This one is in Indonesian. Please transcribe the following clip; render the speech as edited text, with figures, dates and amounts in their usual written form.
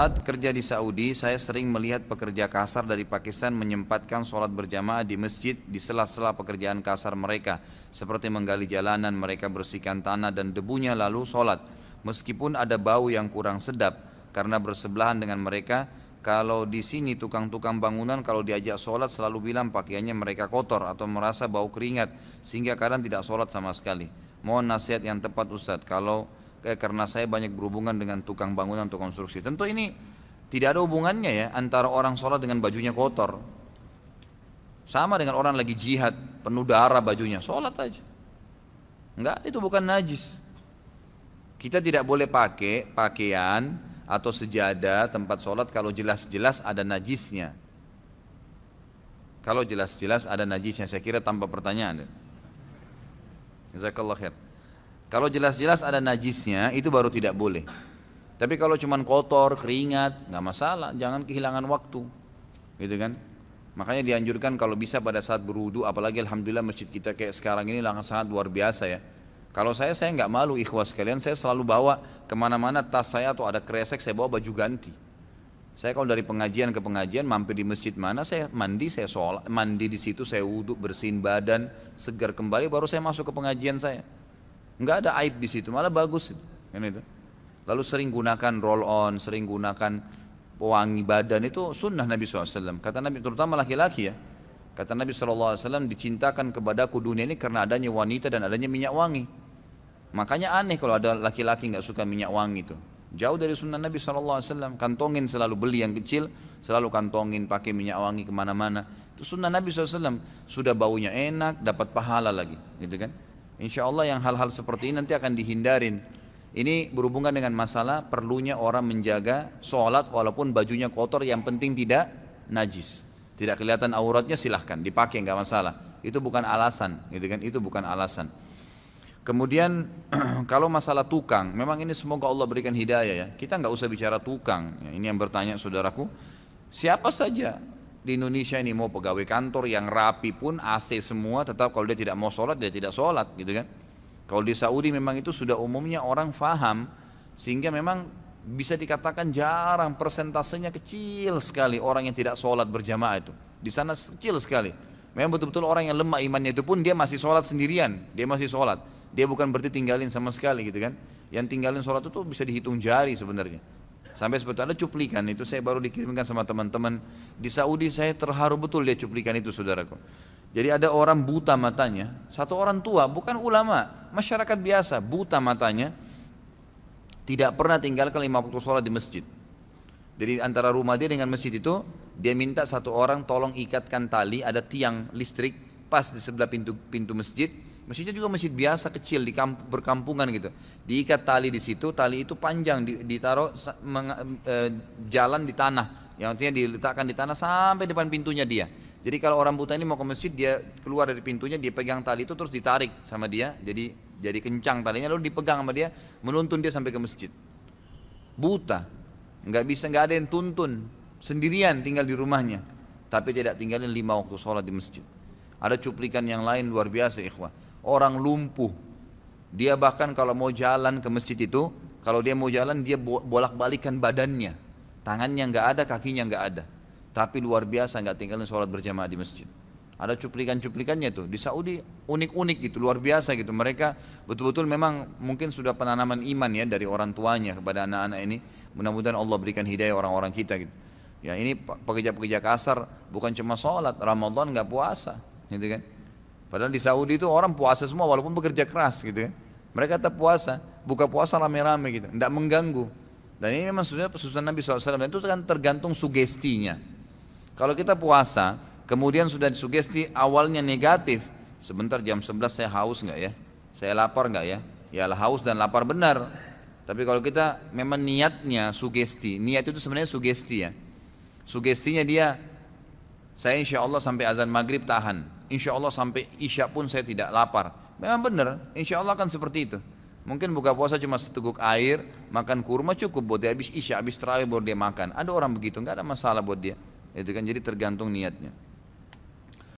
Saat kerja di Saudi, saya sering melihat pekerja kasar dari Pakistan menyempatkan sholat berjamaah di masjid di sela-sela pekerjaan kasar mereka, seperti menggali jalanan, mereka bersihkan tanah dan debunya lalu sholat. Meskipun ada bau yang kurang sedap, karena bersebelahan dengan mereka, kalau di sini tukang-tukang bangunan kalau diajak sholat selalu bilang pakaiannya mereka kotor atau merasa bau keringat, sehingga kadang tidak sholat sama sekali. Mohon nasihat yang tepat Ustadz, karena saya banyak berhubungan dengan tukang bangunan untuk konstruksi. Tentu ini tidak ada hubungannya ya antara orang sholat dengan bajunya kotor. Sama dengan orang lagi jihad, penuh darah bajunya, sholat aja. Enggak, itu bukan najis. Kita tidak boleh pakai pakaian atau sejadah tempat sholat kalau jelas-jelas ada najisnya. Kalau jelas-jelas ada najisnya, saya kira tanpa pertanyaan. Jazakallah khair. Kalau jelas-jelas ada najisnya, itu baru tidak boleh. Tapi kalau cuma kotor, keringat, nggak masalah, jangan kehilangan waktu, gitu kan? Makanya dianjurkan kalau bisa pada saat berwudu, apalagi alhamdulillah masjid kita kayak sekarang ini sangat luar biasa ya. Kalau saya nggak malu ikhwas sekalian, saya selalu bawa kemana-mana tas saya atau ada kresek, saya bawa baju ganti. Saya kalau dari pengajian ke pengajian, mampir di masjid mana, saya mandi, saya sholat, mandi di situ, saya wudu, bersihin badan, segar kembali, baru saya masuk ke pengajian saya. Enggak ada aib di situ, malah bagus kan itu. Lalu sering gunakan roll on, sering gunakan pewangi badan, itu sunnah Nabi SAW. Kata Nabi, terutama laki-laki ya, kata Nabi SAW, dicintakan kepadaku dunia ini karena adanya wanita dan adanya minyak wangi. Makanya aneh kalau ada laki-laki nggak suka minyak wangi itu, jauh dari sunnah Nabi SAW. Kantongin selalu, beli yang kecil selalu kantongin, pakai minyak wangi kemana-mana, itu sunnah Nabi SAW. Sudah baunya enak, dapat pahala lagi, gitu kan. Insya Allah yang hal-hal seperti ini nanti akan dihindarin. Ini berhubungan dengan masalah perlunya orang menjaga sholat walaupun bajunya kotor, yang penting tidak najis. Tidak kelihatan auratnya silahkan dipakai, nggak masalah. Itu bukan alasan, gitu kan? Itu bukan alasan. Kemudian kalau masalah tukang, memang ini semoga Allah berikan hidayah ya. Kita nggak usah bicara tukang. Ya, ini yang bertanya saudaraku, siapa saja di Indonesia ini, mau pegawai kantor yang rapi pun AC semua, tetap kalau dia tidak mau sholat, dia tidak sholat, gitu kan. Kalau di Saudi memang itu sudah umumnya orang faham, sehingga memang bisa dikatakan jarang, persentasenya kecil sekali orang yang tidak sholat berjamaah itu. Di sana kecil sekali. Memang betul-betul orang yang lemah imannya itu pun dia masih sholat sendirian, dia masih sholat. Dia bukan berarti tinggalin sama sekali, gitu kan. Yang tinggalin sholat itu bisa dihitung jari sebenarnya. Sampai seperti ada cuplikan itu, saya baru dikirimkan sama teman-teman di Saudi, saya terharu betul dia cuplikan itu saudaraku. Jadi ada orang buta matanya, satu orang tua, bukan ulama, masyarakat biasa, buta matanya, tidak pernah tinggalkan 5 waktu sholat di masjid. Jadi antara rumah dia dengan masjid itu, dia minta satu orang tolong ikatkan tali, ada tiang listrik pas di sebelah pintu masjid. Masjidnya juga masjid biasa kecil di berkampungan gitu. Diikat tali di situ, tali itu panjang, ditaruh jalan di tanah, yang artinya diletakkan di tanah sampai depan pintunya dia. Jadi kalau orang buta ini mau ke masjid, dia keluar dari pintunya, dia pegang tali itu terus ditarik sama dia, jadi kencang talinya, lalu dipegang sama dia, menuntun dia sampai ke masjid. Buta, nggak bisa, nggak ada yang tuntun, sendirian tinggal di rumahnya, tapi tidak tinggalin 5 waktu sholat di masjid. Ada cuplikan yang lain luar biasa ikhwah. Orang lumpuh, dia bahkan kalau mau jalan ke masjid itu, kalau dia mau jalan dia bolak-balikan badannya, tangannya nggak ada, kakinya nggak ada, tapi luar biasa nggak tinggalin sholat berjamaah di masjid. Ada cuplikan-cuplikannya tuh di Saudi, unik-unik gitu, luar biasa gitu. Mereka betul-betul memang mungkin sudah penanaman iman ya dari orang tuanya kepada anak-anak ini. Mudah-mudahan Allah berikan hidayah orang-orang kita gitu. Ya ini pekerja-pekerja kasar bukan cuma sholat, Ramadan nggak puasa, gitu kan. Padahal di Saudi itu orang puasa semua walaupun bekerja keras gitu ya. Mereka tetap puasa, buka puasa rame-rame gitu, tidak mengganggu. Dan ini memang sudah pesunan Nabi SAW, dan itu kan tergantung sugestinya. Kalau kita puasa, kemudian sudah disugesti awalnya negatif, sebentar jam 11 saya haus nggak ya? Saya lapar nggak ya? Ya haus dan lapar benar. Tapi kalau kita memang niatnya sugesti, niat itu sebenarnya sugesti ya. Sugestinya dia, saya insya Allah sampai azan maghrib tahan, insya Allah sampai isya pun saya tidak lapar. Memang benar, insya Allah kan seperti itu. Mungkin buka puasa cuma seteguk air, makan kurma cukup buat dia, habis isya, habis tarawih baru dia makan. Ada orang begitu, nggak ada masalah buat dia. Itu kan jadi tergantung niatnya.